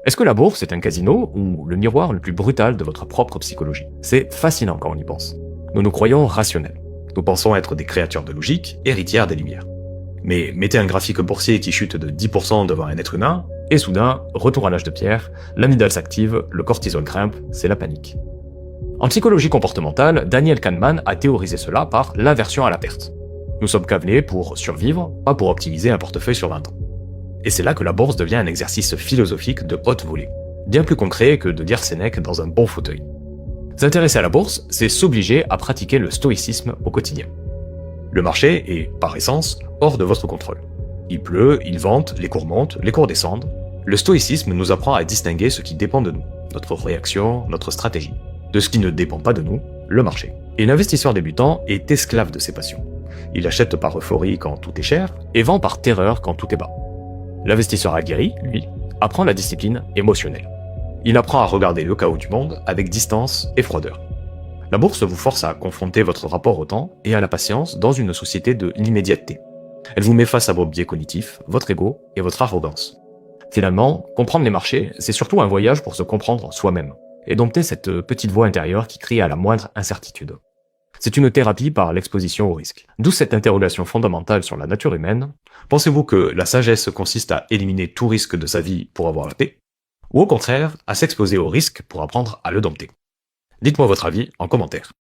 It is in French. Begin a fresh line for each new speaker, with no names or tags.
Est-ce que la bourse est un casino ou le miroir le plus brutal de votre propre psychologie? C'est fascinant quand on y pense. Nous nous croyons rationnels. Nous pensons être des créatures de logique, héritières des Lumières. Mais mettez un graphique boursier qui chute de 10% devant un être humain, et soudain, retour à l'âge de pierre, l'amygdale s'active, le cortisol grimpe, c'est la panique. En psychologie comportementale, Daniel Kahneman a théorisé cela par l'aversion à la perte. Nous sommes câblés pour survivre, pas pour optimiser un portefeuille sur 20 ans. Et c'est là que la bourse devient un exercice philosophique de haute volée, bien plus concret que de lire Sénèque dans un bon fauteuil. S'intéresser à la bourse, c'est s'obliger à pratiquer le stoïcisme au quotidien. Le marché est, par essence, hors de votre contrôle. Il pleut, il vente, les cours montent, les cours descendent. Le stoïcisme nous apprend à distinguer ce qui dépend de nous, notre réaction, notre stratégie, de ce qui ne dépend pas de nous, le marché. Et l'investisseur débutant est esclave de ses passions. Il achète par euphorie quand tout est cher et vend par terreur quand tout est bas. L'investisseur aguerri, lui, apprend la discipline émotionnelle. Il apprend à regarder le chaos du monde avec distance et froideur. La bourse vous force à confronter votre rapport au temps et à la patience dans une société de l'immédiateté. Elle vous met face à vos biais cognitifs, votre ego et votre arrogance. Finalement, comprendre les marchés, c'est surtout un voyage pour se comprendre soi-même et dompter cette petite voix intérieure qui crie à la moindre incertitude. C'est une thérapie par l'exposition au risque. D'où cette interrogation fondamentale sur la nature humaine. Pensez-vous que la sagesse consiste à éliminer tout risque de sa vie pour avoir la paix? Ou au contraire, à s'exposer au risque pour apprendre à le dompter? Dites-moi votre avis en commentaire.